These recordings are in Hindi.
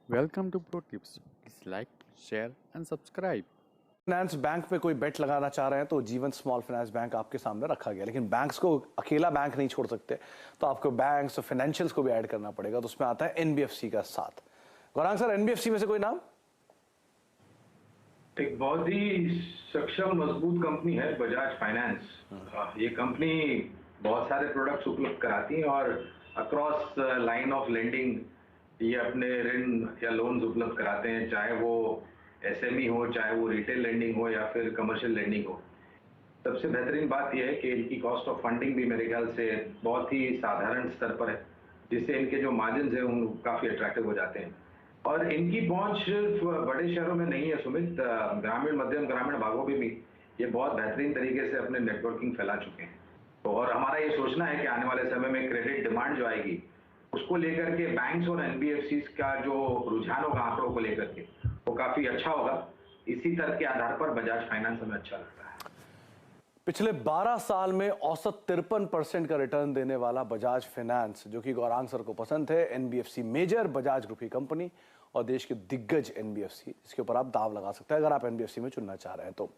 Welcome to Pro Tips. Please like, share and subscribe. Finance bank पे कोई बेट लगाना चाह रहे हैं तो जीवन स्मॉल फाइनेंस बैंक आपके सामने रखा गया, लेकिन बैंक्स को अकेला बैंक नहीं छोड़ सकते, तो आपको बैंक्स और फाइनेंशियल्स को भी ऐड करना पड़ेगा। तो उसमें आता है एनबीएफसी का साथ। गौरांग सर, एनबीएफसी में से कोई नाम? एक बहुत ही सक्षम मजबूत कंपनी है बजाज फाइनेंस। ये कंपनी बहुत सारे प्रोडक्ट्स उपलब्ध कराती है और अक्रॉस लाइन ऑफ लेंडिंग ये अपने ऋण या लोन्स उपलब्ध कराते हैं, चाहे वो एसएमई हो, चाहे वो रिटेल लेंडिंग हो या फिर कमर्शियल लेंडिंग हो। सबसे बेहतरीन बात यह है कि इनकी कॉस्ट ऑफ फंडिंग भी मेरे ख्याल से बहुत ही साधारण स्तर पर है, जिससे इनके जो मार्जिन है वो काफ़ी अट्रैक्टिव हो जाते हैं। और इनकी पहुंच सिर्फ बड़े शहरों में नहीं है सुमित, ग्रामीण मध्यम ग्रामीण भागों में भी ये बहुत बेहतरीन तरीके से अपने नेटवर्किंग फैला चुके हैं। और हमारा ये सोचना है कि आने वाले समय में क्रेडिट डिमांड जो आएगी उसको लेकर के बैंक्स और एनबीएफसी का जो रुझान होगा आंकड़ों को लेकर के वो काफी अच्छा होगा। इसी तरह के आधार पर बजाज फाइनेंस हमें अच्छा लगता है। पिछले 12 साल में औसत 53% का रिटर्न देने वाला बजाज फाइनेंस, जो कि गौरांग सर को पसंद है, एनबीएफसी मेजर बजाज ग्रुप की कंपनी और देश के दिग्गज एनबीएफसी, इसके ऊपर आप दाव लगा सकते हैं अगर आप एनबीएफसी में चुनना चाह रहे हैं तो।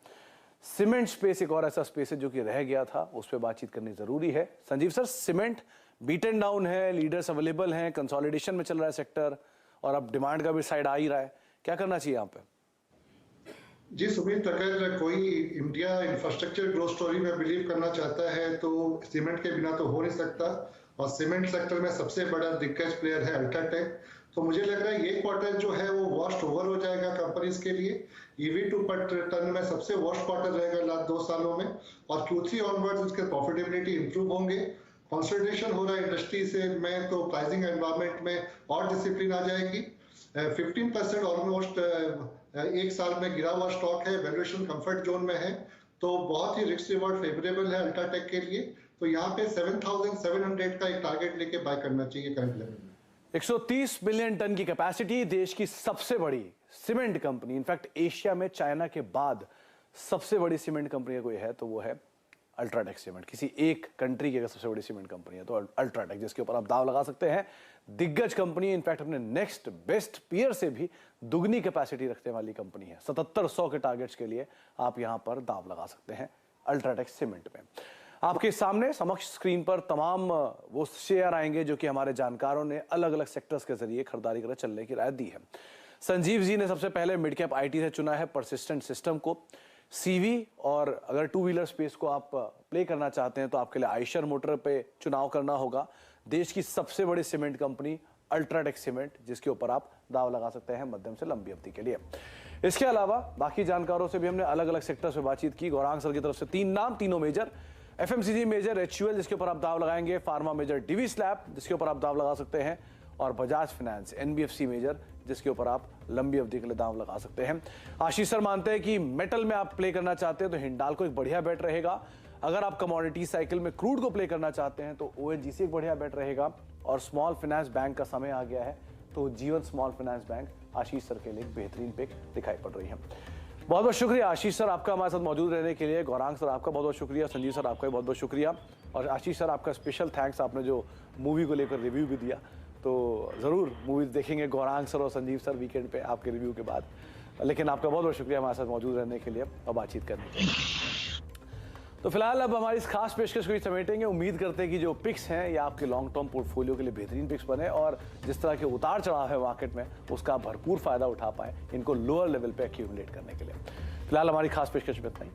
सीमेंट स्पेस एक और ऐसा स्पेस है जो कि रह गया था, उस पर बातचीत करनी जरूरी है। Sanjeev sir, cement beaten down है, लीडर्स अवेलेबल हैं, कंसोलिडेशन में चल रहा है सेक्टर और अब डिमांड का भी साइड आ ही रहा है, क्या करना चाहिए यहाँ पे? जी सुमित, अगर कोई इंडिया इंफ्रास्ट्रक्चर ग्रोथ स्टोरी में बिलीव करना चाहता है तो सीमेंट के बिना तो हो नहीं सकता, और सीमेंट सेक्टर में सबसे बड़ा दिग्गज प्लेयर है अल्ट्राटेक। तो मुझे लग रहा है ये क्वार्टर जो है वो वॉस्ट ओवर हो जाएगा कंपनीज के लिए। ईवी टू पर टन में सबसे वॉस्ट क्वार्टर रहेगा लास्ट 2 सालों में, और Q3 ऑनवर्ड्स इसके प्रॉफिटेबिलिटी इंप्रूव होंगे। कंसोलिडेशन हो रहा है इंडस्ट्री से में, तो प्राइसिंग एनवायरनमेंट में और डिसिप्लिन आ जाएगी। 15% ऑलमोस्ट एक साल में गिरा हुआ स्टॉक है, वैल्यूएशन कंफर्ट जोन में है, तो बहुत ही रिस्क रिवॉर्ड फेवरेबल है अल्ट्राटेक के लिए। तो यहाँ पे 7,700 का एक टारगेट लेके बाय करना चाहिए करंट लेवल में। 130 मिलियन टन की कैपेसिटी, देश की सबसे बड़ी सीमेंट कंपनी, इनफैक्ट एशिया में चाइना के बाद सबसे बड़ी सीमेंट कंपनी कोई है तो वो है अल्ट्राटेक सीमेंट। किसी एक कंट्री की अगर सबसे बड़ी सीमेंट कंपनी है तो अल्ट्राटेक, जिसके ऊपर आप दाव लगा सकते हैं। दिग्गज कंपनी, इनफैक्ट अपने नेक्स्ट बेस्ट पीयर से भी दुगनी कैपेसिटी रखने वाली कंपनी है। 7700 के टारगेट्स के लिए आप यहां पर दाव लगा सकते हैं अल्ट्राटेक सीमेंट में। आपके सामने समक्ष स्क्रीन पर तमाम वो शेयर आएंगे जो कि हमारे जानकारों ने अलग अलग सेक्टर्स के जरिए खरीदारी कर चलने की राय दी है। संजीव जी ने सबसे पहले मिड कैप आईटी से चुना है परसिस्टेंट सिस्टम को, सीवी, और अगर टू व्हीलर स्पेस को आप प्ले करना चाहते हैं तो आपके लिए आयशर मोटर पे चुनाव करना होगा। देश की सबसे बड़ी सीमेंट कंपनी अल्ट्राटेक सीमेंट, जिसके ऊपर आप दाव लगा सकते हैं मध्यम से लंबी अवधि के लिए। इसके अलावा बाकी जानकारों से भी हमने अलग अलग सेक्टर्स पे बातचीत की। गौरांग सर की तरफ से 3 नाम, तीनों मेजर, एफएमसीजी मेजर एचयूएल जिसके ऊपर आप दाव लगाएंगे, फार्मा मेजर डीवी स्लैब जिसके ऊपर आप दाव लगा सकते हैं, और बजाज फाइनेंस एनबीएफसी मेजर जिसके ऊपर आप लंबी अवधि के लिए दाव लगा सकते हैं। आशीष सर मानते हैं कि मेटल में आप प्ले करना चाहते हैं तो हिंडाल्को एक बढ़िया बेट रहेगा। अगर आप कमोडिटी साइकिल में क्रूड को प्ले करना चाहते हैं तो ओएनजीसी एक बढ़िया बेट रहेगा, और स्मॉल फाइनेंस बैंक का समय आ गया है तो जीवन स्मॉल फाइनेंस बैंक आशीष सर के लिए एक बेहतरीन पिक दिखाई पड़ रही है। बहुत बहुत शुक्रिया आशीष सर आपका हमारे साथ मौजूद रहने के लिए। गौरांग सर आपका बहुत बहुत शुक्रिया, संजीव सर आपका भी बहुत बहुत शुक्रिया, और आशीष सर आपका स्पेशल थैंक्स, आपने जो मूवी को लेकर रिव्यू भी दिया। तो ज़रूर मूवीज देखेंगे गौरांग सर और संजीव सर वीकेंड पे आपके रिव्यू के बाद। लेकिन आपका बहुत बहुत शुक्रिया हमारे साथ मौजूद रहने के लिए और बातचीत करने के लिए। तो फिलहाल अब हमारी इस खास पेशकश को ही समेटेंगे। उम्मीद करते हैं कि जो पिक्स हैं ये आपके लॉन्ग टर्म पोर्टफोलियो के लिए बेहतरीन पिक्स बने, और जिस तरह के उतार चढ़ाव है मार्केट में उसका भरपूर फायदा उठा पाए इनको लोअर लेवल पे एक्यूमुलेट करने के लिए। फिलहाल हमारी खास पेशकश में इतना ही।